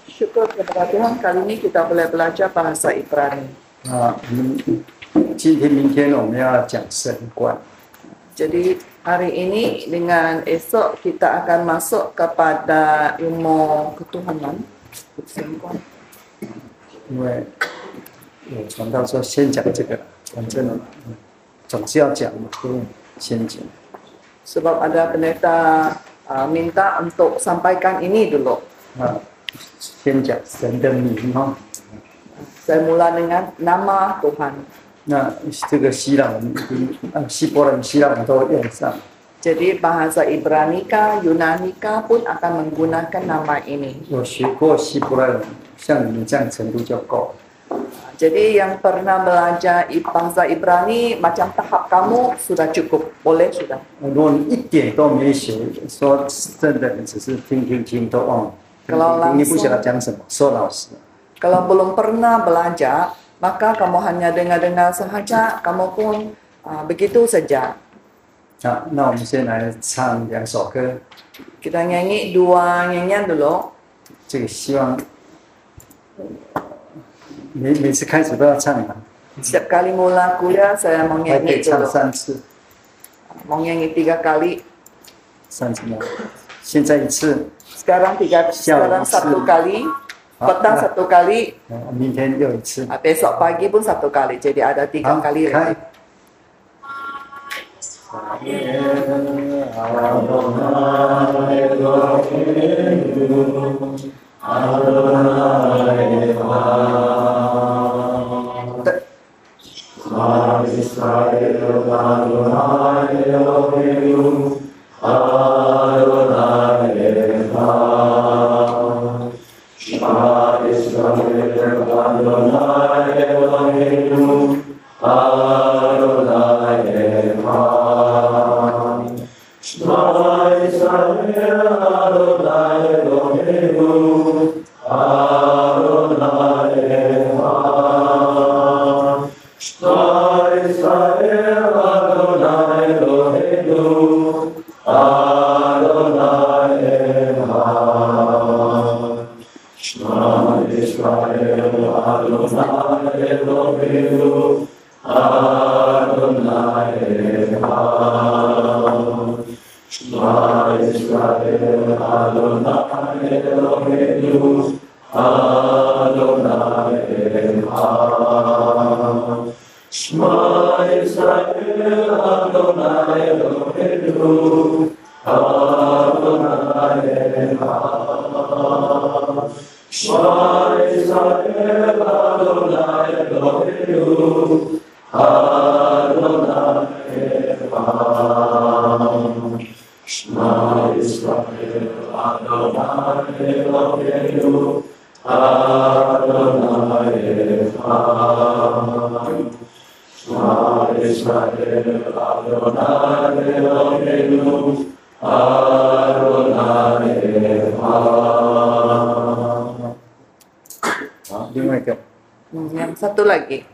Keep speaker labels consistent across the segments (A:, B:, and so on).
A: Syukur kepada Tuhan, kali ini kita boleh belajar bahasa Ibrani.
B: 今天、明天我们要讲神观。
A: Jadi hari ini dengan esok kita akan masuk kepada ilmu ketuhanan.
B: 因为有传道说先讲这个，反正总是要讲嘛，所以先讲。
A: Sebab ada pendeta minta untuk sampaikan ini dulu.
B: 先讲神的名哈。
A: Saya mula dengan nama Tuhan.
B: 那这个希腊文、希伯来、希腊文都用上。
A: Jadi bahasa Ibranika, Yunanika pun akan menggunakan nama ini.
B: 有学过希伯来文，像你们这样程度就够。
A: Jadi yang pernah belajar bahasa Ibrani macam tahap kamu sudah cukup, boleh sudah.
B: 如果你一点都没学，说真的，你只是听都忘了。 你不晓得讲什么，说老实。
A: Kalau belum pernah belajar, maka kamu hanya dengar-dengar sahaja, kamu pun begitu saja.
B: 好，那我们先来唱2首歌。
A: Kita nyanyi 2 nyanyian dulu.
B: 这个希望每次开始都要唱啊。
A: Setiap kali mula kuliah saya mau
B: 还可以
A: nyanyi
B: 唱
A: dulu.
B: 3次，
A: Mau nyanyi 3 kali.
B: 3次吗？现在1次，
A: Sekarang 1 kali, petang 1 kali,
B: 明天又1次。
A: besok pagi pun 1 kali. Jadi ada 3 kali lagi. 好，另外一个。 Yang satu lagi.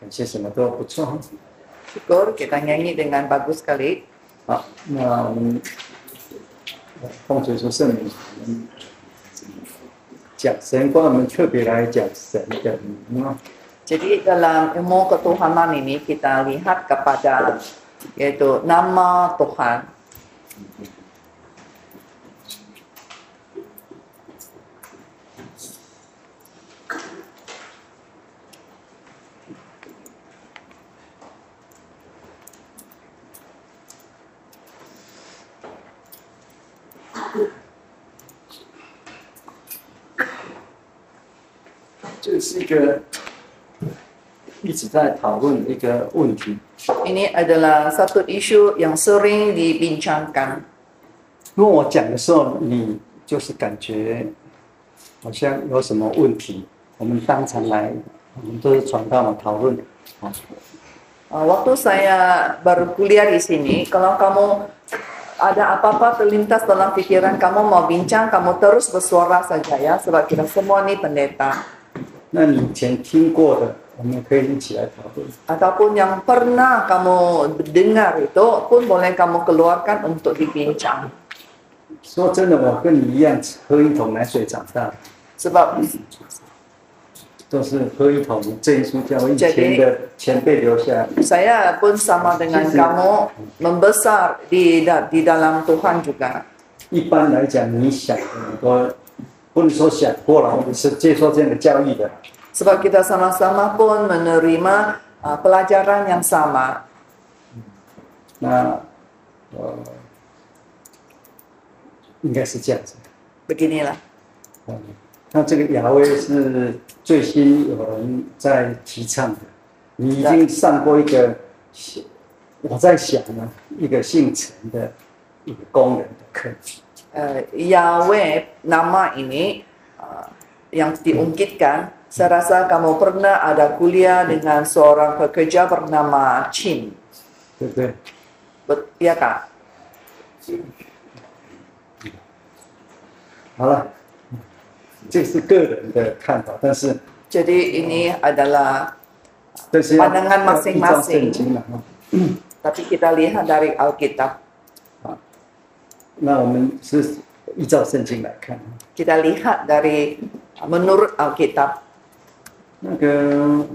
B: 感谢什么都不错。
A: Syukur kita nyanyi dengan bagus sekali.
B: 好，那我们奉主说圣名，我们讲神观，我们特别来讲神的名啊。
A: Jadi dalam ilmu ketuhanan ini kita lihat kepada yaitu nama Tuhan.
B: 这是一个一直在讨论的一个问题。
A: Ini adalah satu isu yang sering dibincangkan.
B: 如果我讲的时候，你就是感觉好像有什么问题，我们当场来，我们都是传道嘛讨论。
A: Waktu saya baru kuliah di sini, kalau kamu ada apa-apa terlintas dalam pikiran kamu mau bincang, kamu terus bersuara saja ya, sebab kita semua ini pendeta.
B: 那你以前听过的，我们可以一起来讨论。
A: Ataupun yang pernah kamu dengar itu pun boleh kamu keluarkan untuk dibincang.
B: 说真的，我跟你一样喝一桶奶水长大，
A: Sebab
B: 都是喝一桶这一书教以前的前辈留下来。
A: saya pun sama dengan kamu membesar di dalam Tuhan juga.
B: 一般来讲，你想的很多，不能说想过了，我们是接受这样的教育的。
A: Sebab kita sama-sama pun menerima pelajaran yang sama.
B: 那应该是这样子。
A: Beginilah.
B: 那这个雅威是最新有人在提倡的，你已经上过一个，我在想呢，一个姓陈的一个工人的课。
A: Yahweh nama ini yang diungkitkan. Saya rasa kamu pernah ada kuliah dengan seorang pekerja bernama Chin.
B: 对不对？
A: Ya kak?
B: 好了，这是个人的看法，但是
A: Jadi ini adalah
B: 但是要
A: pandangan
B: 要依照圣
A: masing-masing.
B: 经了哈。
A: Tapi kita lihat dari Alkitab.
B: 那我们是依照圣经来看。
A: Kita lihat dari menurut Alkitab.
B: 那个，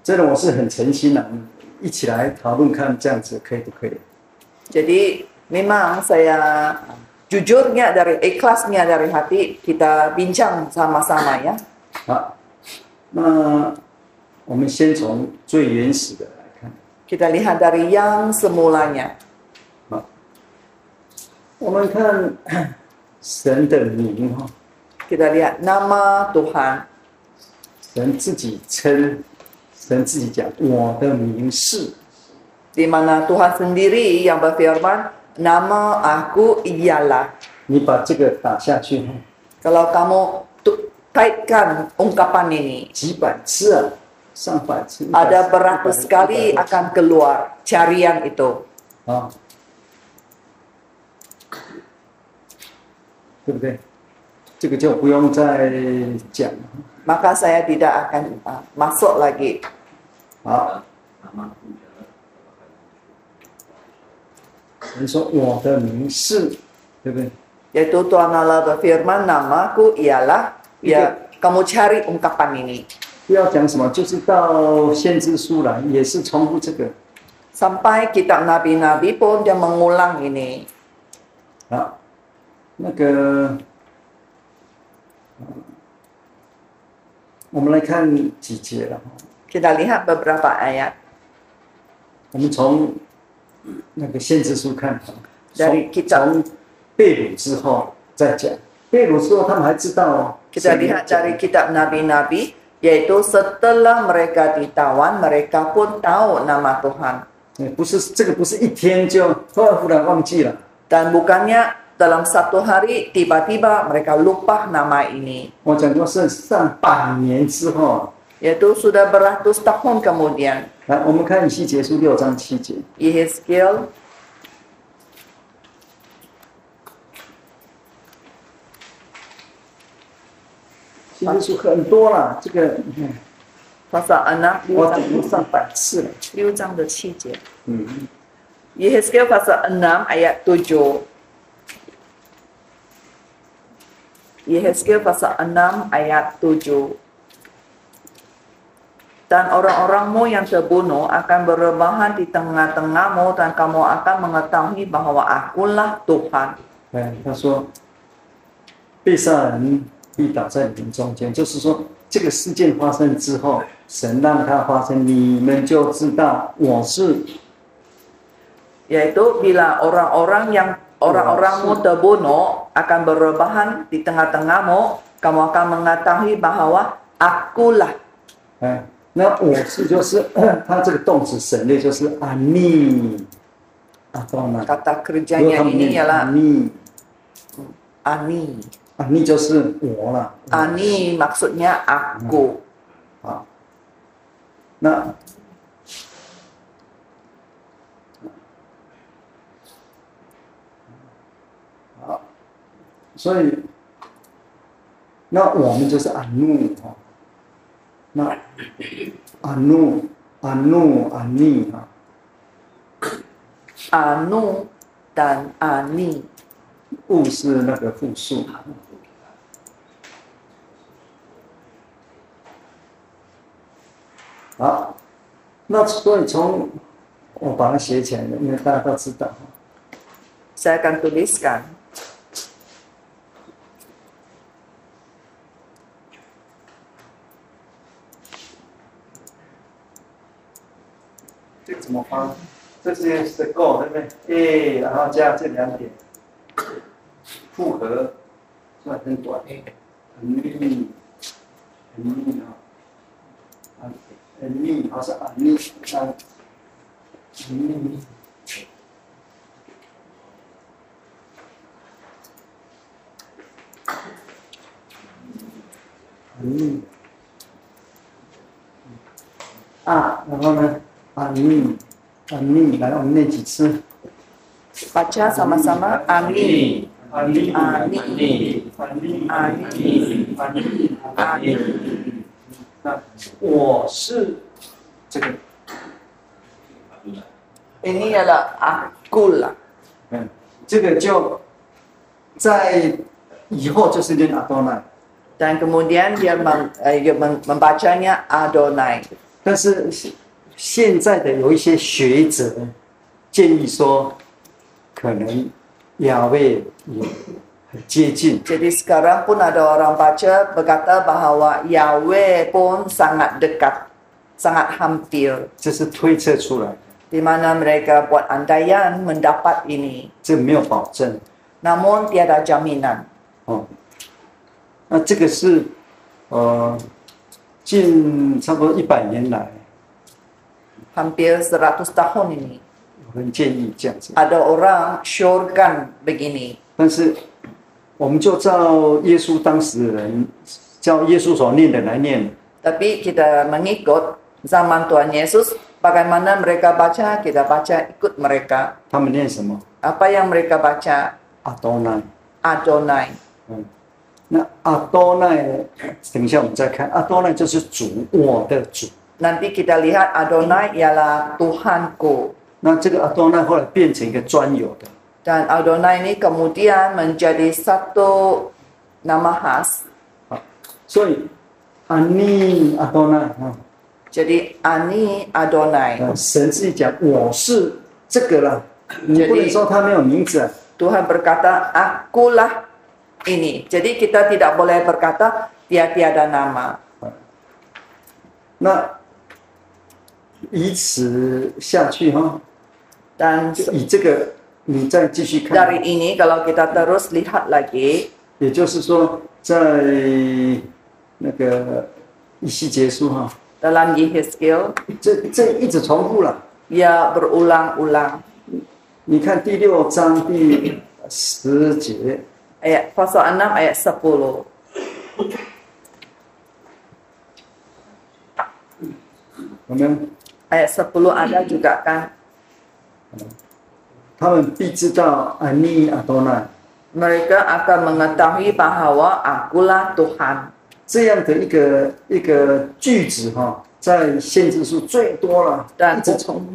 B: 真的我是很诚心的，一起来讨论看这样子可以不可以？
A: Jadi memang saya jujurnya dari ikhlasnya dari hati kita bincang sama-sama ya.
B: 好，那我们先从最原始的来看。
A: Kita lihat dari yang semulanya.
B: 好，我们看神的名哈，
A: Kita lihat nama Tuhan.
B: 神自己称，神自己讲，我的名是。
A: Di mana Tuhan sendiri yang berfirman, nama aku ialah.
B: 你把这个打下去哈，
A: Kalau kamu kaitkan ungkapan ini,
B: 几百次啊，上百次，
A: ada beratus kali akan keluar carian itu.
B: 啊，对不对？这个就不用再讲了。
A: Maka saya tidak akan masuk lagi.
B: 好，人说我的名是，对不对？
A: Yaitu Tuhan Allah berfirman, namaku ialah. Ya, kamu cari ungkapan ini.
B: 不要讲什么，就是到先知书来也是重复这个。
A: Sampai kitab nabi-nabi pun dia mengulang ini.
B: 好，那个，我们来看几节了。
A: Kita lihat beberapa ayat.
B: 我们从那个先知书看，
A: Dari kitab
B: 从被掳之后再讲。被掳之后，他们还知道哦。
A: Kita lihat dari kitab nabi-nabi, yaitu setelah mereka ditawan, mereka pun tahu nama Tuhan.
B: 不是这个，不是一天就忽然忘记了。
A: Dan bukannya dalam satu hari tiba-tiba mereka lupa nama ini.
B: 我讲过是上百年之后，
A: yaitu sudah beratus tahun kemudian.
B: 来，我们看以西结书6章7节。
A: Yehezkiel
B: 其实是很多啦，这个你看
A: pasal 6
B: 我讲过300次了。
A: 6章的7节。
B: 嗯，
A: Yehezkiel pasal 6 ayat 7. Yehezkiel pasal 6 ayat 7. Dan orang-orangmu yang terbunuh akan berrebahan di tengah-tengahmu dan kamu akan mengetahui bahwa akulah Tuhan.
B: 哎，他说被杀人必倒在你们中间，就是说这个事件发生之后，神让它发生，你们就知道我是
A: Yaitu bila orang-orangmu terbunuh akan berrebahan di tengah-tengahmu, kamu akan mengetahui bahwa akulah.
B: 哎，那我是就是它这个动词省略就是阿尼阿多纳，
A: Kata
B: 如果
A: kerjanya
B: 他们
A: ini
B: 念阿
A: ialah
B: 尼
A: ani.
B: 阿尼就是我了。
A: Ani maksudnya aku.
B: 好，那好，所以那我们就是阿努哈，那阿努阿尼哈，
A: Anu dan ani.
B: 物是那个复数。好，那所以从我把它写起来了，因为大家都知道。
A: Saya akan tuliskan.
B: 这个怎么发？这是 go 对不对？ A， 然后加这2点，复合，是吧？很短，很密，很密啊，很密，好是很密，很密。很密啊，然后呢，很密。阿尼，来，我们念几次？
A: Baca sama-sama. Ani.
B: Ani,
A: Ani.
B: Ani,
A: Ani.
B: Ani。那我是这个，
A: Ini ialah akulah.
B: 这个就在以后就是念阿多奈，
A: Dan kemudian dia membacanya Adonai.
B: 但是现在的有一些学者建议说，可能亚卫也很接近。
A: Jadi sekarang pun ada orang baca berkata bahawa Yahweh pun sangat dekat, sangat hampir.
B: 这是推测出来的，
A: Di mana mereka buat andaian mendapat ini.
B: 这没有保证
A: Namun tiada jaminan.
B: 哦。那这个是近差不多100年来，
A: Hampir 100 tahun ini.
B: 有人建议这样子。
A: Ada orang syorkan begini.
B: 但是我们就照耶稣当时的人，照耶稣所念的来念。
A: Tapi kita mengikut zaman Tuhan Yesus, bagaimana mereka baca, kita baca ikut mereka.
B: 他们念什么？
A: Apa yang mereka baca?
B: 阿多奈。
A: Adonai.
B: 那阿多奈，等一下我们再看，阿多奈就是主，我的主。
A: Nanti kita lihat Adonai ialah Tuhanku.
B: 那这个阿多奈后来变成一个专有的，
A: Dan Adonai ini kemudian menjadi satu nama khas.
B: 所以阿尼阿多奈啊，
A: Jadi Ani Adonai.
B: 神自己讲我是这个了，你不能说他没有名字啊。
A: Tuhan berkata, akulah ini. Jadi kita tidak boleh berkata dia tiada nama.
B: 那以此下去哈，
A: Dan
B: 以这个你再继续看，
A: dari ini kalau kita terus lihat lagi,
B: 也就是说在那个以西结书哈，
A: dalam Yehezkiel,
B: 这一直重复了。
A: ia berulang-ulang.
B: 你看第6章第10节，
A: Ayat pasal 6 ayat 10.
B: 有没有？
A: Ayat 10 ada juga kan.
B: 他们必知道安尼阿多奈
A: Mereka akan mengetahui bahawa akulah Tuhan.
B: 这样的一个句子哈，在限制书最多了，
A: Dan
B: 一直重。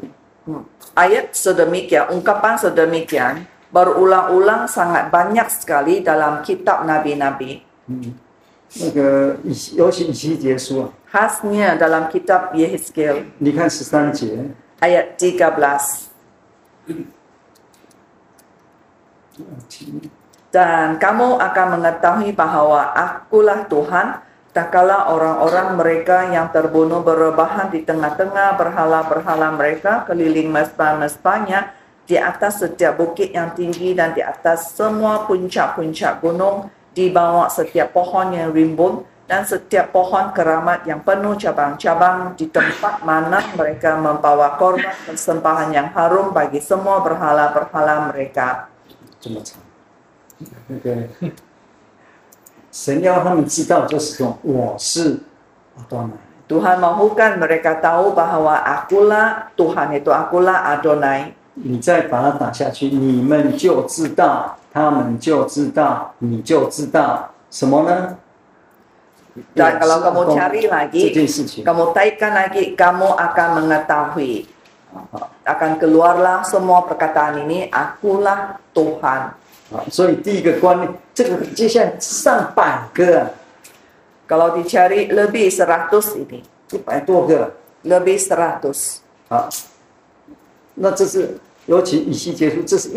A: ayat sedemikian, ungkapan sedemikian berulang-ulang sangat banyak sekali dalam kitab nabi-nabi.
B: 那个尤其以西结书啊，
A: Khasnya dalam kitab Yehezkiel
B: 你看13节，
A: ayat 13. Dan kamu akan mengetahui bahawa akulah Tuhan, tak kala orang-orang mereka yang terbunuh berebahan di tengah-tengah berhala-berhala mereka, keliling mesbah-mesbahnya, di atas setiap bukit yang tinggi dan di atas semua puncak-puncak gunung, di bawah setiap pohon yang rimbun dan setiap pohon keramat yang penuh cabang-cabang, di tempat mana mereka membawa korban persembahan yang harum bagi semua berhala-berhala mereka.
B: 这么长，那个神要他们知道，就是说我是阿多奈。
A: Tuhan mahukan mereka tahu bahawa akulah Tuhan, itu akulah Adonai.
B: 你再把它打下去，你们就知道，他们就知道，你就知道什么呢？
A: Dan kalau kamu cari
B: 这
A: lagi,
B: 件事情，
A: kamu taikkan lagi, kamu akan mengetahui. Akan keluarlah semua perkataan ini, akulah Tuhan.
B: 啊，所以第一个观念，这个接下来上百个啊，
A: Kalau dicari lebih 100 ini,
B: 100多个
A: lebih 100.
B: 啊，那这是尤其以西结书，这是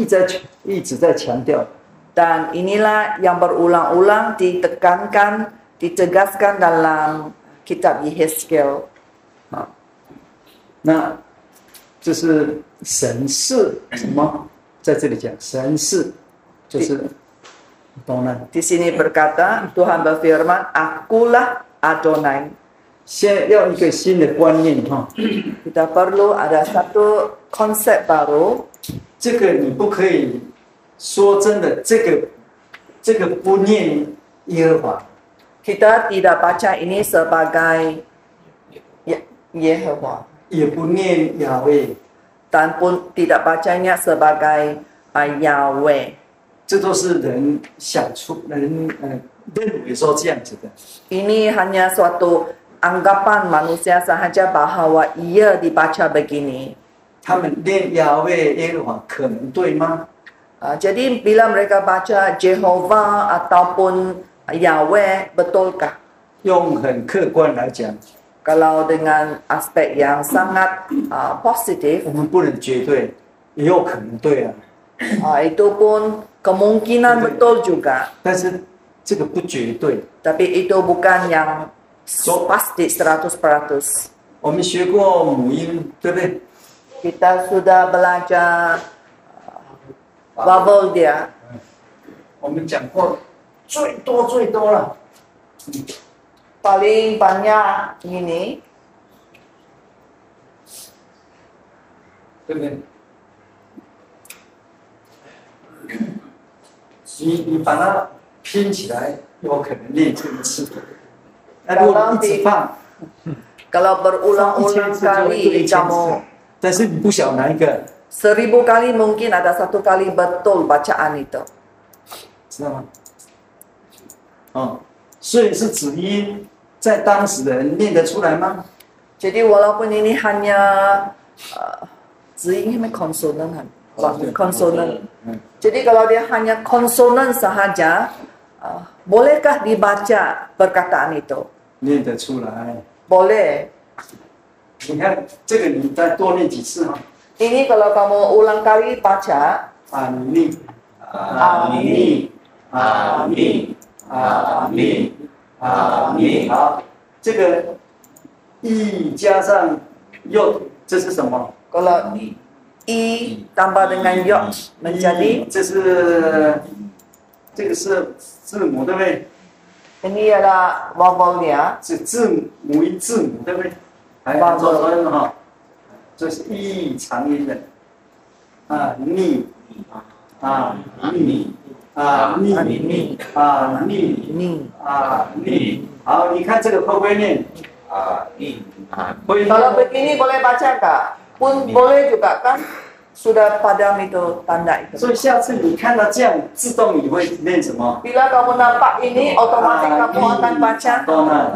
B: 一直在强调的。
A: Dan inilah yang berulang-ulang ditekankan, ditegaskan dalam kitab Yehezkiel.
B: 啊，那这是神是什么？在这里讲神是，就是懂了。
A: Di sini berkata, Tuhan berfirman, akulah Adonai.
B: 现在要一个新的观念哈，
A: Kita perlu ada satu konsep baru.
B: 这个你不可以说真的，这个不念耶和华，
A: Kita tidak baca ini sebagai Yehova.
B: 也不念亚威，
A: Dan pun tidak bacanya sebagai Yahweh.
B: 这都是人想出人认为说这样子的。
A: Ini hanya suatu anggapan manusia sahaja bahawa ia dibaca begini.
B: 他们念亚威耶和华可能对吗？
A: Jadi bila mereka baca Jehovah ataupun Yahweh, betulkah?
B: 用很客观来讲，
A: Kalau dengan aspek yang sangat positif,
B: 我们不能绝对，也有可能对啊。
A: itu pun kemungkinan betul juga.
B: 但是这个不绝对。
A: Tapi itu bukan yang pasti 100%.
B: 我们学过母音，对不对？
A: Kita sudah belajar vowel dia.
B: 我们讲过最多了，
A: Paling banyak ini,
B: 对不对？你把它拼起来，有可能练这一次。那如果一直放，
A: kalau berulang-ulang kali kamu
B: 但是你不晓哪一个，
A: 1000 kali mungkin ada satu kali betul bacaan itu.
B: 知道吗？哦，所以是子音，在当时的人念得出来吗？
A: Jadi walaupun ini hanya ini konsonan, konsonan. Jadi kalau dia hanya konsonan sahaja, bolehkah dibaca perkataan itu?
B: 念得出来。
A: Boleh.
B: 你看这个，你再多念几次哈。
A: Ini kalau kamu ulang kali baca,
B: 阿弥，阿弥，阿弥，阿弥，阿弥。好，这个一加上又，这是什么？
A: kalau i tambah dengan yod menjadi
B: 这个是字母，对不对？
A: ini adalah vowelnya.
B: 是字母音字母，对不对？还有做音哈，这是一长音的，啊逆，啊逆，啊逆，啊逆，
A: Ni.
B: 啊逆。好，你看这个会不会念？会
A: Kalau begini boleh baca kak? Pun boleh juga kan? Sudah padam itu tanda
B: 所
A: itu.
B: 以下次你看到这样，自动你会念什么？
A: Bila kamu nampak ini, otomatis kamu akan baca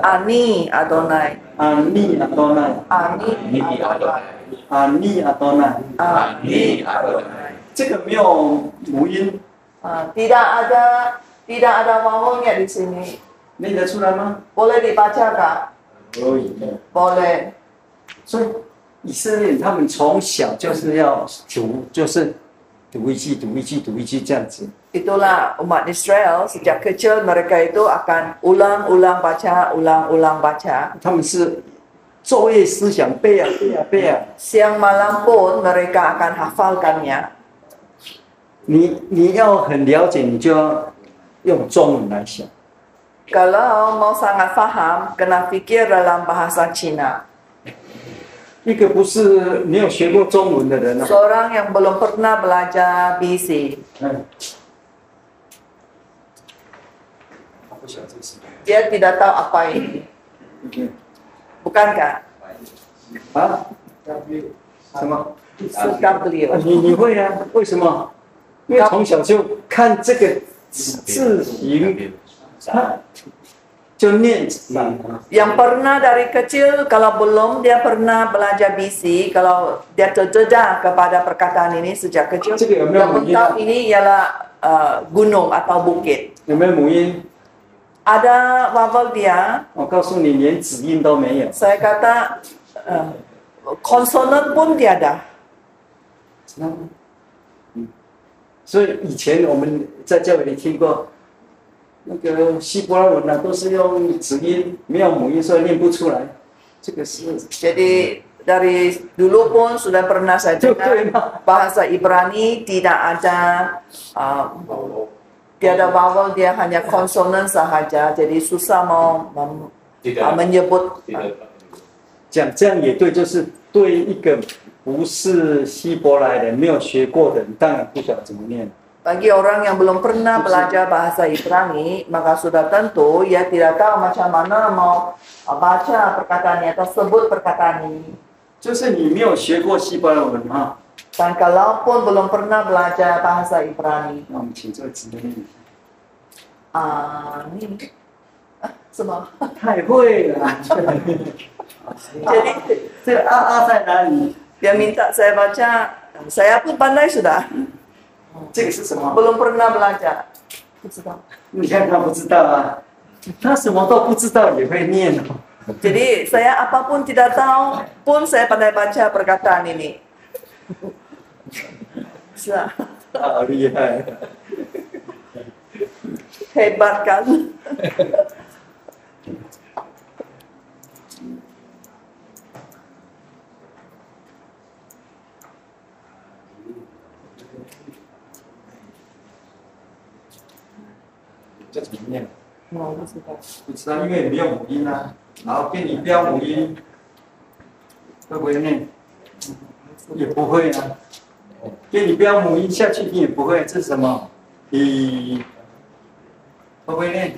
A: Ani Adonai.
B: 阿尼阿多奈，
A: Ani Adonai.
B: 阿尼阿多奈，
A: Ani Adonai.
B: 这个没有母音，
A: Tidak ada vowelnya di sini.
B: 念得出来吗？
A: Boleh dibaca kak?
B: 可以。
A: Boleh.
B: 所以以色列他们从小就是要读，就是读一句、读一句、读一句这样子。
A: Itulah umat Israel sejak kecil mereka itu akan ulang-ulang baca, ulang-ulang baca.
B: 他们是昼夜思想背啊背啊背啊。
A: Siang malam pun mereka akan hafalkannya.
B: 你要很了解，你就要用中文来想。
A: Kalau mau sangat faham, kena fikir dalam bahasa Cina.
B: 一个不是没有学过中文的人啊，
A: Seorang yang belum pernah belajar BC,
B: 他不晓得这个是
A: dia tidak tahu apa ini. Bukankah?
B: 啊，什么？
A: Suka beliau.
B: 你会啊？为什么？因为从小就看这个字形，他就念上。
A: Yang pernah dari kecil, kalau belum dia pernah belajar BC, kalau dia terdedah kepada perkataan ini sejak kecil,
B: Cik,
A: dia pun tahu ini ialah gunung atau bukit.
B: 有没有母音？
A: Ada vowel dia,
B: 我告诉你，连子音都没有。
A: saya kata konsonan pun tiada.
B: 知道吗？所以以前我们在教会里听过，那个希伯来文啊，都是用子音，没有母音，所以念不出来。这个是
A: Jadi dari dulu pun sudah pernah saya dengar bahasa Ibrani tidak ada tiada vowel, dia hanya konsonan sahaja. Jadi susah mau menyebut.
B: 讲这样也对，就是对一个不是希伯来人、没有学过的人，当然不晓得怎么念。
A: Bagi orang yang belum pernah belajar bahasa Ibrani, maka sudah tentu ia tidak tahu macam mana mau baca perkataan atau sebut perkataan ini.
B: 就是你没有学过希伯来文哈，
A: Dan kalaupun belum pernah belajar bahasa Ibrani,
B: 那我们请这位姊妹念一下。
A: ini semua.
B: 太会了。
A: Jadi
B: 这个啊在哪里？
A: dia minta saya baca, saya pun pandai sudah.
B: 这个是什么？
A: Belum pernah belajar. 不知道.
B: 你看他不知道啊，他什么都不知道也会念哦。
A: Jadi saya apapun tidak tahu pun saya pandai baca perkataan ini. Sudah.
B: 好厉害！
A: Hebat kan?
B: 这怎么念？
A: 我不知道。
B: 不知道，因为没有母音啊。好，给你标母音，会不会念？也不会啊。给你标母音下去，你也不会，这是什么？你会不会念？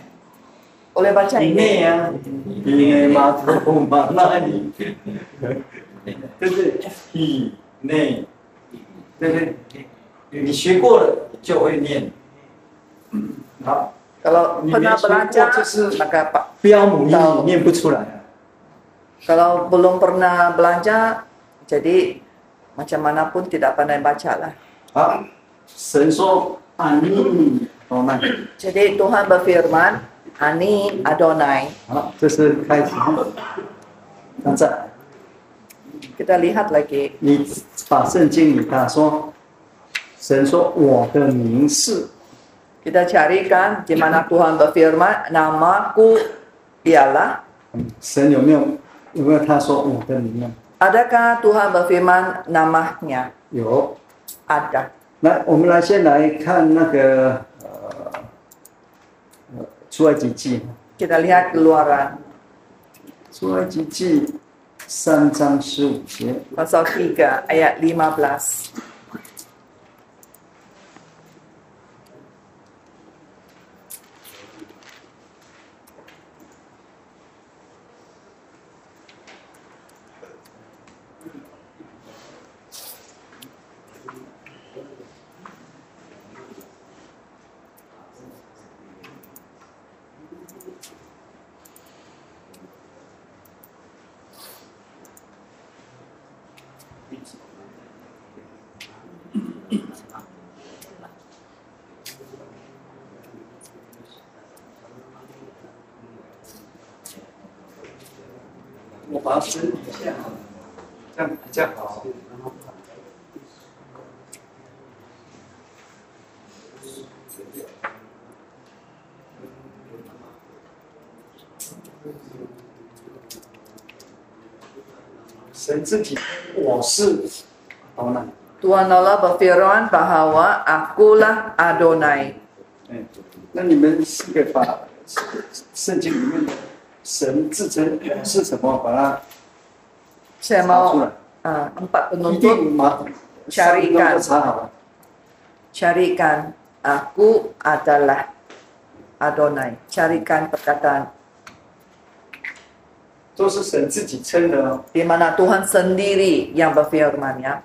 A: Boleh baca
B: 你
A: ini?
B: 念啊，你念马头马那里，对不对？你念，对不对？你学过了就会念。好。
A: Kalau pernah belajar, maka Pak.
B: 标母音你念不出来啊。
A: Kalau belum pernah belajar, jadi macam mana pun tidak pandai baca lah.
B: 好，神说阿尼多奈。
A: Jadi Tuhan berfirman, Ani Adonai.
B: 好，这是开始。那再，
A: Kita lihat lagi.
B: 你把圣经里他说，神说我的名是。
A: Kita carikan di mana Tuhan berfirman, namaku ialah.
B: 神有没有他说我的名呢？
A: Adakah Tuhan berfirman namanya?
B: 有。
A: Ada.
B: 来，我们先来看那个出埃及记。
A: Kita lihat Keluaran
B: 出埃及记3章15节。
A: pasal 3 ayat 15.
B: 神自己我是好呢。
A: Tuhan Allah berfirman bahawa akulah Adonai.
B: 那你们是个把圣经里面的神自称我是什么，把它
A: Saya
B: 查出
A: mau
B: 来，
A: empat
B: 一
A: penuntut
B: 定马
A: carikan
B: 都查好了。
A: carikan aku adalah Adonai. Carikan perkataan
B: 都是神自己称的哦。
A: di mana Tuhan sendiri yang berfirman ya.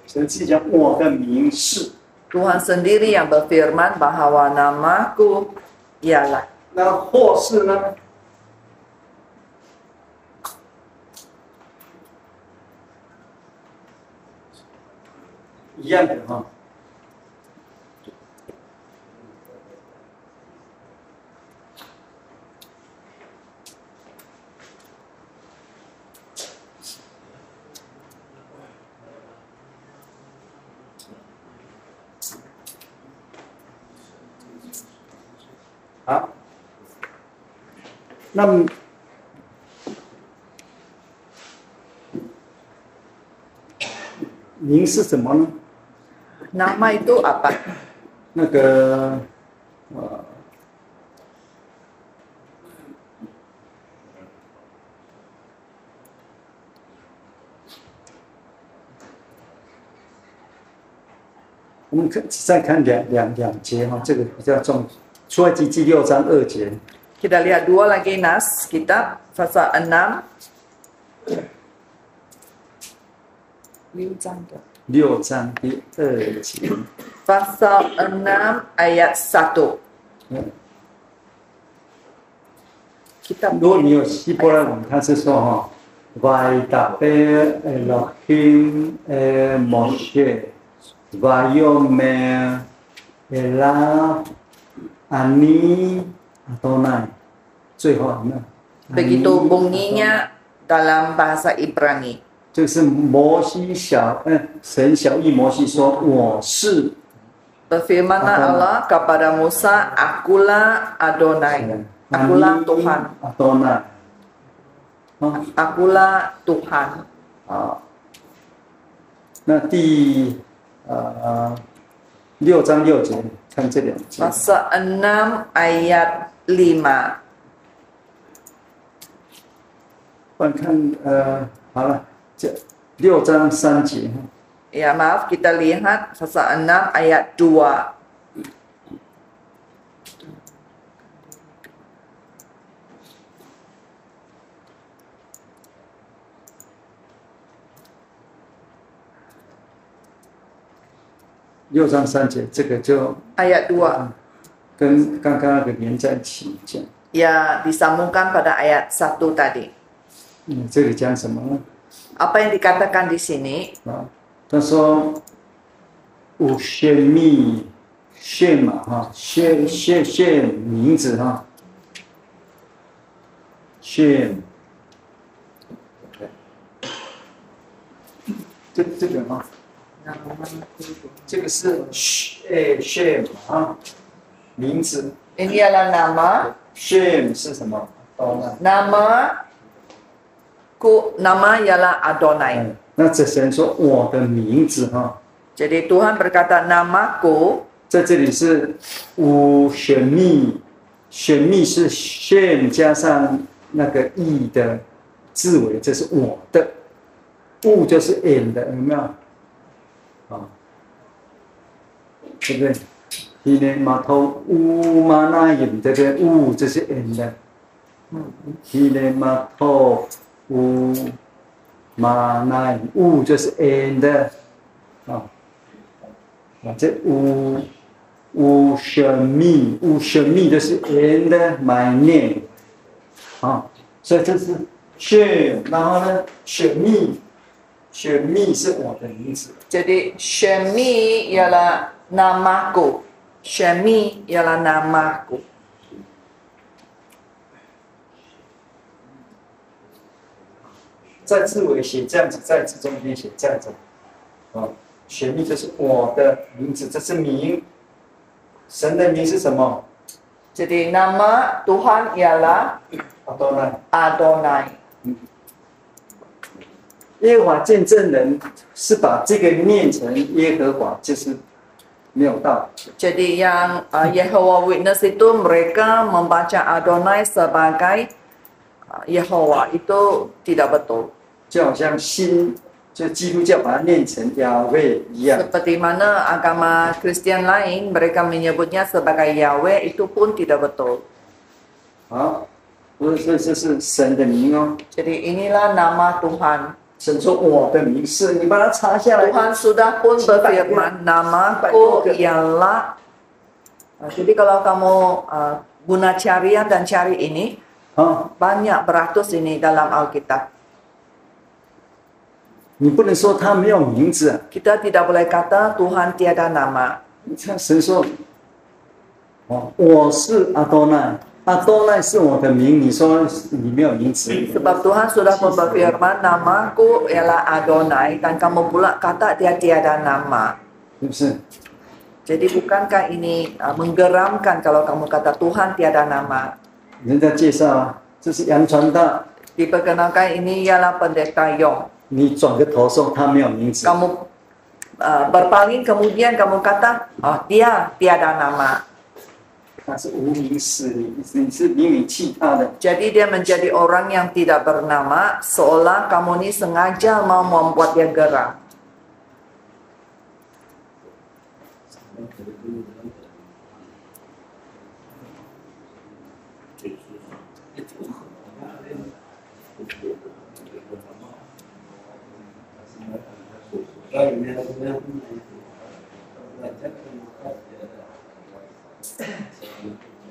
B: 神自己讲我的名是，
A: Tuhan sendiri yang berfirman bahawa namaku ialah.
B: 那或是呢？一样的哈。好，那么名是什么呢？
A: Nama itu apa?
B: 那个我们再看两节哈，这个比较重。出埃及记6章2节，
A: Kita lihat dua lagi nas kitab pasal 6.
B: 6章第2节。
A: Pasal 6 ayat 1.
B: 如果你有希伯来文，它是说哈，Vaydaber Elohim Moshe Vayomer Elav Ani Adonai， 最后有没有？
A: Begitu bunyinya dalam bahasa Ibrani.
B: 就是摩西神小谕摩西说：“我是。”
A: Berfirmanlah Allah kepada Musa, akulah Adonai. Akulah Tuhan.
B: Adonai.
A: Akulah Tuhan.
B: 那第6章6节，看这两节。
A: Pasal 6 ayat 5.
B: 观看好了，这6章3节。
A: Ya maaf, kita lihat pasal 6 ayat 2.
B: ,6章3节，这个就
A: Ayat 2.
B: 跟刚刚那个连在一起讲。
A: Ya disambungkan pada ayat 1 tadi.
B: 这里讲什么呢？
A: Apa yang dikatakan di sini?
B: 他说五宣密宣嘛哈，宣名字哈，宣，这个哈，这个是宣啊，名字。
A: Ini adalah nama.
B: 宣是什么？Nama
A: ialah Adonai.
B: 那这神说我的名字哈。
A: Jadi Tuhan berkata namaku.
B: 在这里是无选密，选密是选加上那个义的字尾，这是我的。物就是 in 的，有没有？啊，对不对？今天码头乌马那引这个物这是 in 的。今天码头乌马那物就是 in 的，啊。 这无神秘就是 and my name， 所以这是选，然后呢，选密是我的名字。
A: Jadi Shemi ialah namaku. Shemi ialah namaku.
B: 在字尾写这样子，在字中间写这样子，选民就是我的名字，这是名。神的名是什么？
A: Jadi nama Tuhan ialah Adonai。
B: 耶和华见证人是把这个念成耶和华，就是没有道。
A: Jadi yang Yehova Witness itu mereka membaca Adonai sebagai Yehova itu tidak betul.
B: 就好像就基督教把它念成亚威一样。
A: Seperti mana agama Kristen lain mereka menyebutnya sebagai Yahweh itu pun tidak betul.
B: 好，不是，这是神的名哦。
A: Jadi inilah nama Tuhan.
B: 神说我的名是，你把它查下来。
A: Tuhan sudah pun berfirman namaku ialah. Jadi kalau kamu guna carian dan cari ini, banyak beratus ini dalam Alkitab.
B: 你不能说他没有名字啊。
A: Kita tidak boleh kata Tuhan tiada nama.
B: 神说，我是阿多奈，阿多奈是我的名，你说你没有名字。
A: Sebab Tuhan sudah berfirman namaku ialah Adonai dan kamu pula kata dia tiada nama.
B: 是不是？
A: Jadi bukankah ini menggeramkan kalau kamu kata Tuhan tiada nama?
B: 人家介绍啊，这是杨传道。
A: Diperkenalkan ini ialah pendeta Yong.
B: 你转个头说他没有名字。
A: Kamu berpaling kemudian kamu kata, oh dia tiada nama.
B: 他是无名氏，你是名气他的。
A: Jadi dia menjadi orang yang tidak bernama, seolah kamu ni sengaja mau membuat dia geram.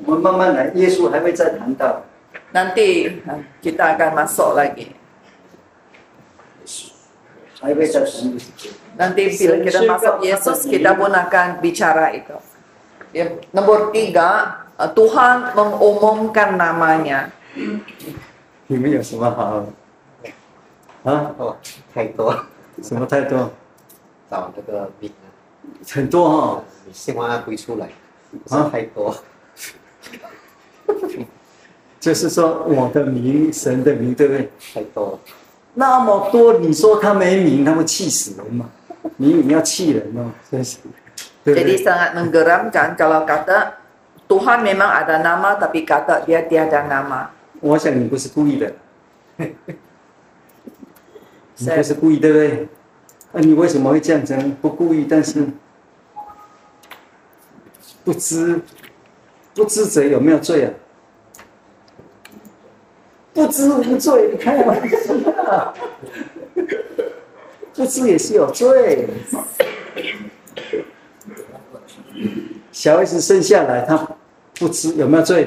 B: 我们慢慢来，耶稣还会再谈到。
A: Nanti kita akan masuk lagi.
B: 还会再谈。
A: Nanti bila kita masuk Yesus, kita pun akan bicara itu. Nomor 3, Tuhan mengumumkan namanya.
B: 你们有什么好？啊？
C: 哦，太多，
B: 什么太多？
C: 找那个名啊，
B: 很多哈、
C: 你先把它归出来，不是太多。
B: 就是说我的名，神的名，对不对？
C: 太多了。
B: 那么多，你说他没名，他会气死人嘛？你要气人哦，真是，对不
A: Jadi
B: 对？
A: sangat menggeramkan kalau kata Tuhan memang ada nama tapi kata dia tiada nama.
B: 我想你不是故意的，你不是故意，对不对？那你为什么会这样子？不故意，但是不知者有没有罪啊？不知无罪，你开玩笑，不知也是有罪。小孩子生下来，他不知有没有罪？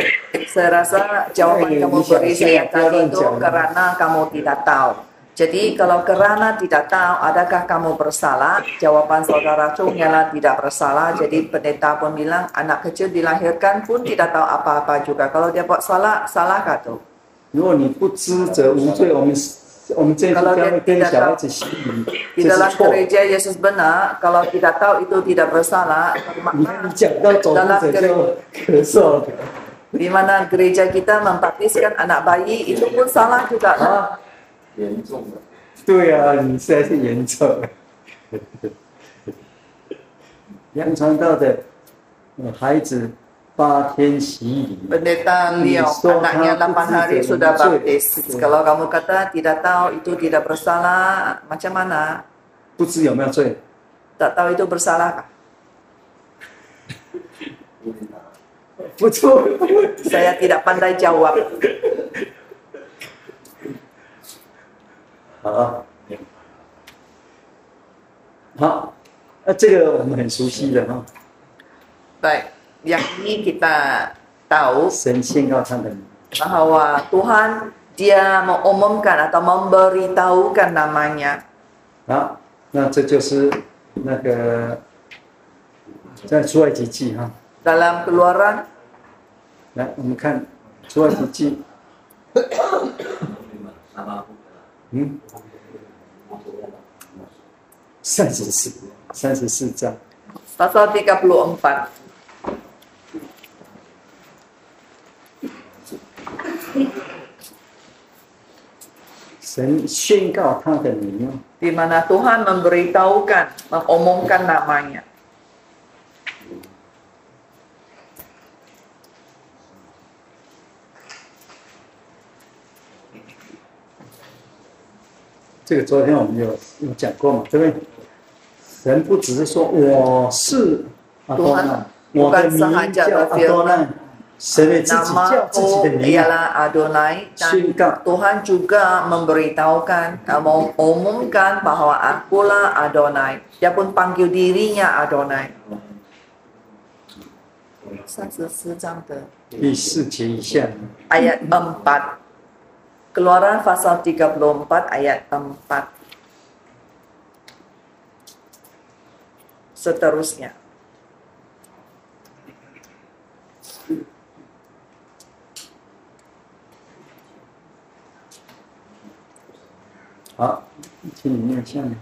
A: Saya rasa jawaban kamu beri saya tadi itu karena kamu tidak tahu. Jadi kalau kerana tidak tahu, adakah kamu bersalah? Jawaban saudara Chung ialah tidak bersalah. Jadi pendeta pun bilang anak kecil dilahirkan pun tidak tahu apa-apa juga. Kalau dia buat salah, salahkah tu?
B: 如果你不知者无罪，我们这一次将会跟小孩子洗礼，
A: Di
B: 这
A: dalam
B: 是错。
A: gereja Yesus benar, kalau tidak tahu itu tidak bersalah.
B: 你看你讲到走路者就咳嗽了
A: Di mana gereja kita membaptiskan anak bayi itu pun salah juga kan?
B: 啊？严重的。对啊，你实在是严重。杨传道的孩子8天洗礼，
A: Pendeta Leong, anaknya 8 hari sudah baptis. Kalau kamu kata tidak tahu itu tidak bersalah, macam mana?
B: 不知有没有罪？
A: Tak tahu itu bersalah?
B: 不错。
A: Saya tidak pandai jawab.
B: 好，好，这个我们很熟悉的哈。
A: Baik, yang ini kita tahu
B: 神宣告他的名，
A: bahwa Tuhan dia mengumumkan atau memberitahukan namanya.
B: 好，那这就是那个在出埃及记哈。
A: Dalam Keluaran
B: 来，我们看出埃及记，34。34章。
A: Pasal 34.
B: 神宣告他的名，
A: Di mana Tuhan memberitahukan, mengumumkan namanya.
B: 这个昨天我们有讲过嘛，对不对？神不只是说我是阿多奈，我的名叫阿多奈，神也自己叫自己的
A: Namaku
B: 名，
A: ialah Adonai
B: 宣
A: dan
B: 告
A: Tuhan juga memberitahukan, mengumumkan bahwa akulah Adonai. Dia pun panggil dirinya Adonai. 34章的
B: 第4节以下，
A: ayat 4. Keluaran pasal 34 ayat 4. Seterusnya.
B: 好，请你念下面。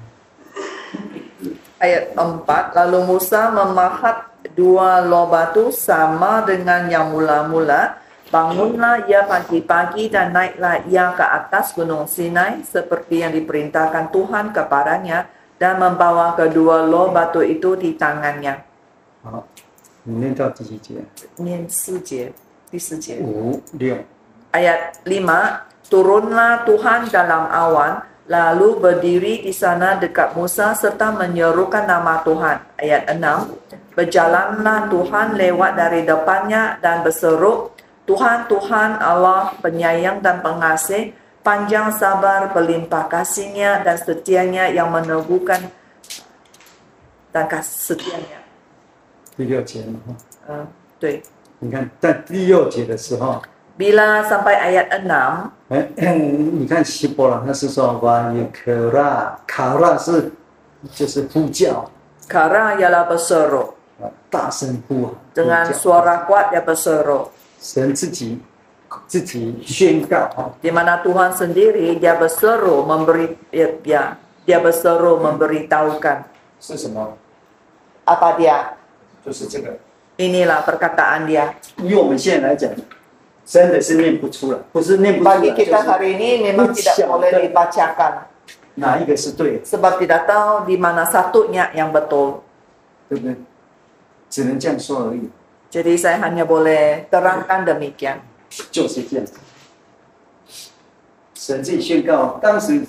A: Ayat 4, lalu Musa memahat 2 loh batu sama dengan yang mula-mula. Bangunlah ia pagi-pagi dan naiklah ia ke atas gunung Sinai seperti yang diperintahkan Tuhan kepadanya dan membawa kedua loh batu itu di tangannya.
B: 好，你念到第几节？
A: Nian 4节, di 4节.
B: 5、6。
A: Ayat 5, turunlah Tuhan dalam awan, lalu berdiri di sana dekat Musa serta menyerukan nama Tuhan. Ayat 6, berjalanlah Tuhan lewat dari depannya dan berseru, Tuhan, Tuhan Allah penyayang dan pengasih, panjang sabar, berlimpah kasihnya dan setianya yang meneguhkan dan setianya.
B: 第6节嘛，
A: 对。
B: 你看，在第6节的时候，
A: Bila sampai ayat 6,
B: 你看希伯来他是说哇耶可拉，卡拉是就是呼叫，
A: kara ialah berseru.
B: 大声呼喊，
A: Dengan
B: 呼叫
A: suara kuat dia berseru.
B: 神自己宣告啊，
A: Di mana Tuhan sendiri dia berseru dia berseru memberitahukan
D: 是什么？
A: apa dia.
D: 就是这个。
A: Inilah perkataan dia.
B: 以我们现在来讲，真的是念不出来，不是念不出来，
A: Bagi
B: 就
A: kita
B: 是
A: hari ini memang tidak boleh dibacakan
B: 哪一个是对的，
A: sebab tidak tahu di mana satunya yang betul.
B: 对不对？只能这样说而已，
A: Jadi saya hanya boleh terangkan demikian.
B: 就是这样。神自己宣告，当时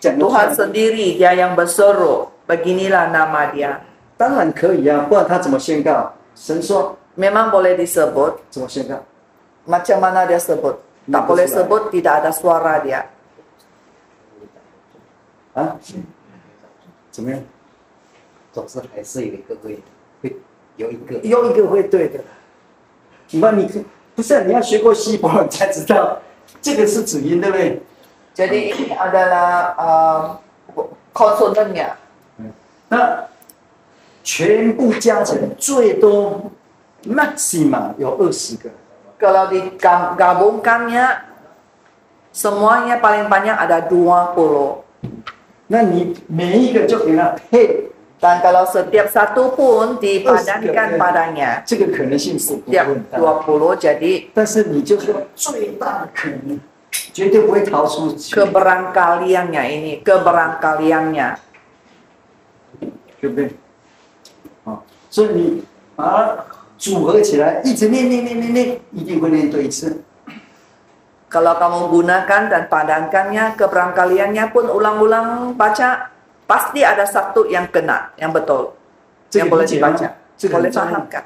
B: 讲的
A: Tuhan sendiri dia yang berseru, beginilah nama dia.
B: 当然可以啊，不然他怎么宣告？神说
A: Memang boleh disebut,
B: 怎么宣告？
A: macam mana dia sebut? Tak boleh sebut, tidak ada suara dia.
B: 啊？怎么样？
C: 总是还是有一个会有一个
B: 有一个会对的。你不是、啊、你要学过希伯来才知道，这个是子音，对不对？
A: Jadi ini adalah konsonannya.
B: 那全部加起来最多 maxima 有20个。
A: Kalau digabungkannya, semuanya paling banyak ada 20.
B: 那你每一个就给它配，
A: Dan kalau setiap satu pun dipadankan padanya,
B: 这个可能性是不会
A: setiap
B: 很大。
A: 20, jadi
B: 但是你就说最大的可能，绝对不会逃出去，
A: keberangkaliannya ini, keberangkaliannya.
B: 对不对？啊，所以你把它组合起来，一直念，一定会念对一次。
A: Kalau kamu gunakan dan padankannya, keberangkaliannya pun ulang-ulang baca, pasti ada satu yang kena, yang betul, yang boleh dibaca, boleh fahamkan.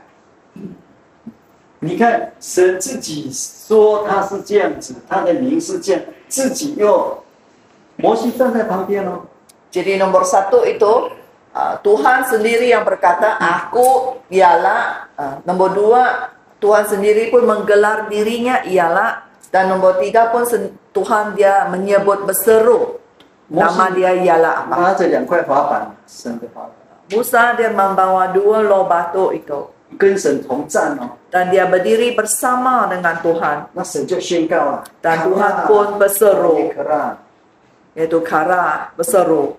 B: 你看，神自己说他是这样子，他的名是这样，自己又摩西站在旁边哦。
A: Jadi nomor 1 itu Tuhan sendiri yang berkata, aku ialah. Nomor 2, Tuhan sendiri pun menggelar dirinya ialah. Dan nomor 3 pun Tuhan dia menyebut berseru. Nama dia ialah apa?
B: 拿着2块滑板，神的滑板，
A: Musa dia membawa 2 loh batu itu.
B: 跟神同站哦。
A: Dan dia berdiri bersama dengan Tuhan.
B: 那神就宣告了，
A: Dan Tuhan pun berseru,
B: 可拉，
A: yaitu kara, berseru.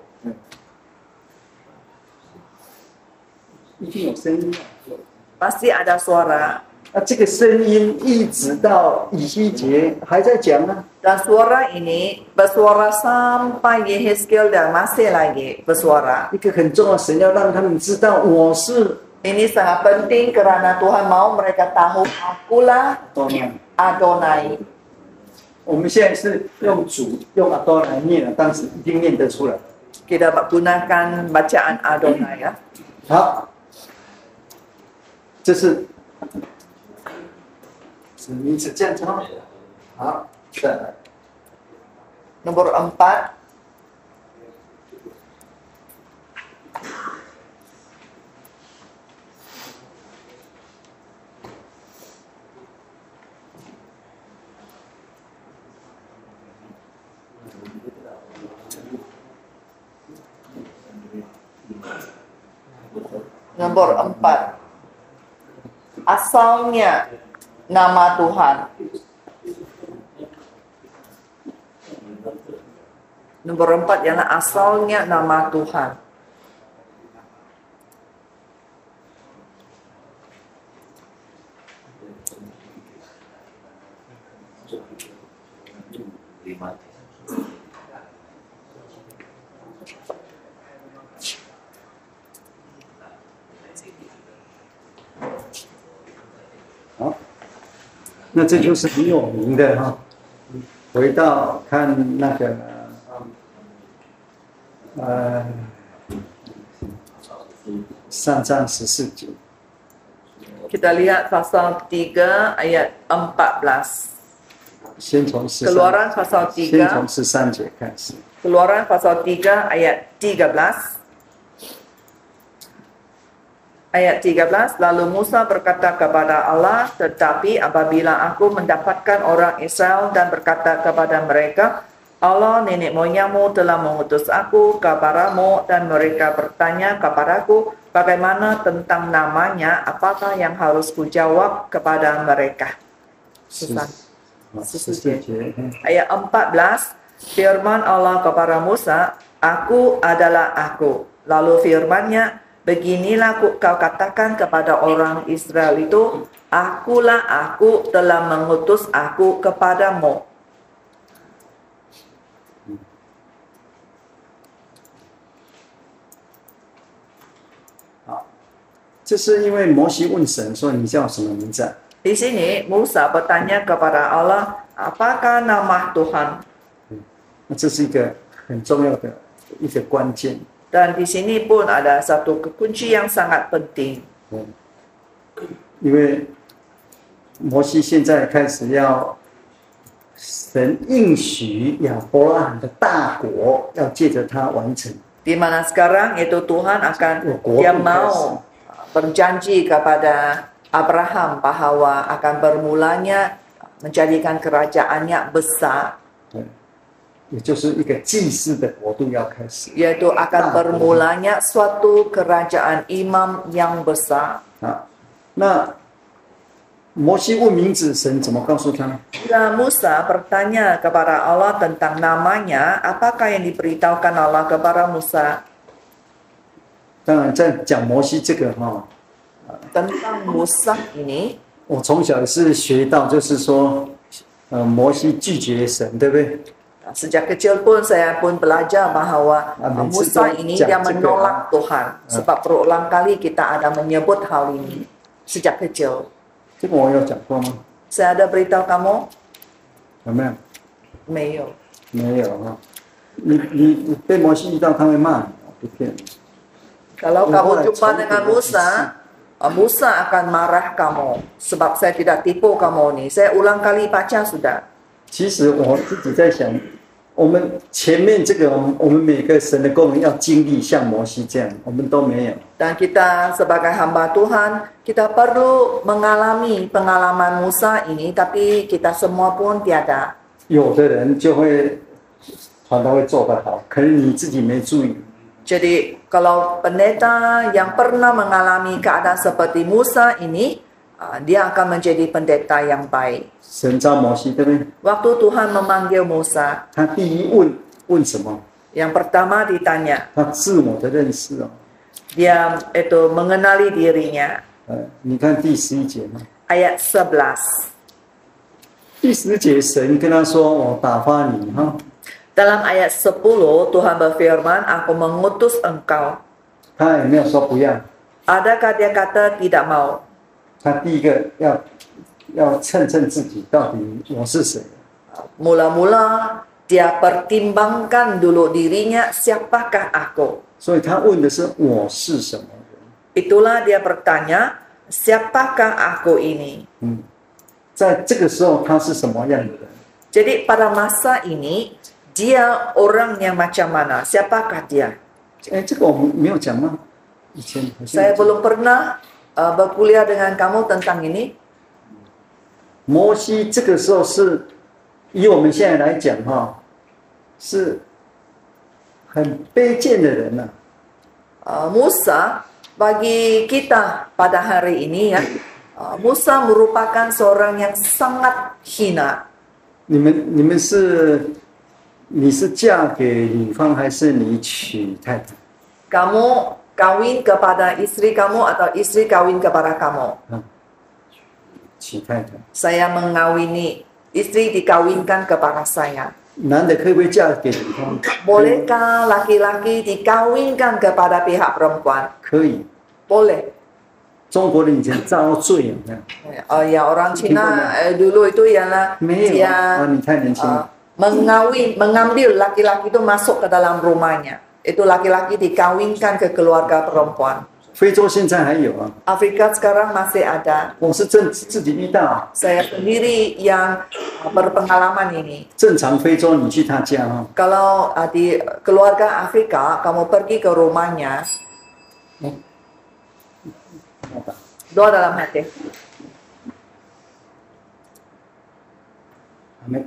B: 一定有声音啊。
A: pasti ada suara.
B: 那这个声音一直到以西结还在讲呢。
A: Dan suara ini bersuara sampai Yehezkiel dan masih lagi bersuara.
B: 一个很重要，神要让他们知道我是
A: Ini sangat penting kerana Tuhan mau mereka tahu akulah
B: 多呢。
A: Adonai.
B: 我们现在是用主用阿多来念了，当时一定念得出来。
A: Kita gunakan bacaan Adonai ya.
B: 好，这是指名词这样子哦。好，再来。
A: Nombor 4. Nombor 4. Asalnya nama Tuhan. Nombor 4 ialah asalnya nama Tuhan.
C: Lima.
B: 好，那这就是很有名的哈。回到看那个3章14节。
A: Kita lihat pasal 3 ayat 14.
B: 先从13
A: Keluaran pasal
B: 先从
A: 3.
B: 13节开始。
A: Keluaran pasal 3 ayat 13. Ayat 13, lalu Musa berkata kepada Allah, tetapi apabila aku mendapatkan orang Israel dan berkata kepada mereka, Allah nenek moyangmu telah mengutus aku kepadamu, dan mereka bertanya kepadaku, bagaimana tentang namanya, apakah yang harus kujawab kepada mereka? Susah.
B: 14节。
A: Ayat 14, firman Allah kepada Musa, aku adalah aku. Lalu firman-Nya, beginilah kau katakan kepada orang Israel itu, akulah aku telah mengutus aku kepadamu.
B: 这是因为摩西问神说：“你叫什么名字啊？”
A: Di sini Musa bertanya kepada Allah, apakah nama Tuhan?
B: 那这是一个很重要的一个关键。
A: Dan di sini pun ada satu kunci yang sangat penting.
B: 因为摩西现在开始要神应许亚伯拉罕的大国要借着他完成。
A: Di mana sekarang itu Tuhan akan
B: Kuat
A: dia
B: pun
A: mau berjanji kepada Abraham bahwa akan bermulanya menjadikan kerajaannya besar,
B: 也就是一个祭祀的国度要开始
A: yaitu akan bermulanya suatu kerajaan imam yang besar.
B: 啊。那摩西问名字，神怎么告诉他？
A: Bila Musa bertanya kepada Allah tentang namanya, apakah yang diberitahukan Allah kepada Musa?
B: 当然，在讲摩西这个哈，
A: Tentang Musa ini,
B: 我从小是学到，就是说，摩西拒绝神，对不对？
A: sejak kecil pun saya pun belajar bahawa Musa ini dia menolak Tuhan. Sebab berulang kali kita ada menyebut hal ini sejak kecil.
B: 这个我有讲过吗？
A: Saya ada beritahu kamu?
B: 有没有？
A: Mayo.
B: 没有哈。你被摩西遇到，他会骂你，我不骗你。
A: Kalau kamu jumpa dengan Musa, Musa akan marah kamu. Sebab saya tidak tipu kamu ni. Saya ulang kali baca sudah.
B: 其实我自己在想，我们前面这个，我们每个神的工人要经历像摩西这样，我们都没有。
A: Dan kita sebagai hamba Tuhan, kita perlu mengalami pengalaman Musa ini, tapi kita semua pun tiada.
B: 有的人就会传道会做得好，可能你自己没注意。
A: Jadi kalau pendeta yang pernah mengalami keadaan seperti Musa ini, dia akan menjadi pendeta yang baik.
B: 神召摩西，对不对？
A: Waktu Tuhan memanggil Musa,
B: 他第一问什么？
A: yang pertama ditanya,
B: 他自我的认识哦。
A: Dia itu mengenali dirinya.
B: 你看第11节嘛，
A: Ayat 11.
B: 第10节神跟他说：“我打发你哈。”
A: Dalam ayat 10 Tuhan berfirman, aku mengutus engkau.
B: 他有没有说不要？
A: Adakah dia kata tidak mau?
B: 他第一个要称自己到底我是谁。
A: Mula-mula dia pertimbangkan dulu dirinya, siapakah aku?
B: 所以他问的是我是什么人。
A: Itulah dia bertanya, siapakah aku ini?
B: 在这个时候他是什么样的人？
A: Jadi pada masa ini, dia orang yang macam mana? Siapakah dia?
B: 哎，这个我们没有讲吗？以前好像
A: Saya belum pernah berkuliah dengan kamu tentang ini.
B: 摩西这个时候是，以我们现在来讲哈，是很卑贱的人呐、
A: Musa bagi kita pada hari ini ya, Musa merupakan seorang yang sangat hina.
B: 你是嫁给女方还是你娶太太？
A: Kamu kawin kepada istri kamu atau istri kawin kepada kamu?
B: 娶太太。
A: Saya mengawini, istri dikawinkan kepada saya.
B: 男的可不可以嫁给女方？
A: Bolehkah laki-laki dikawinkan kepada pihak perempuan?
B: 可以。
A: Boleh.
B: 中国人以前遭罪有没有？
A: Ya orang Cina dulu itu ialah
B: 没有
A: dia
B: 啊，你太年轻了。
A: mengambil laki-laki itu masuk ke dalam rumahnya. Itu laki-laki dikawinkan ke keluarga perempuan.
B: 非洲现在还有啊，
A: Afrika sekarang masih ada.
B: 我是自己遇到。
A: Saya sendiri yang berpengalaman ini.
B: 正常非洲你去他家啊，
A: Kalau di keluarga Afrika, kamu pergi ke rumahnya, doa dalam hati.
B: 没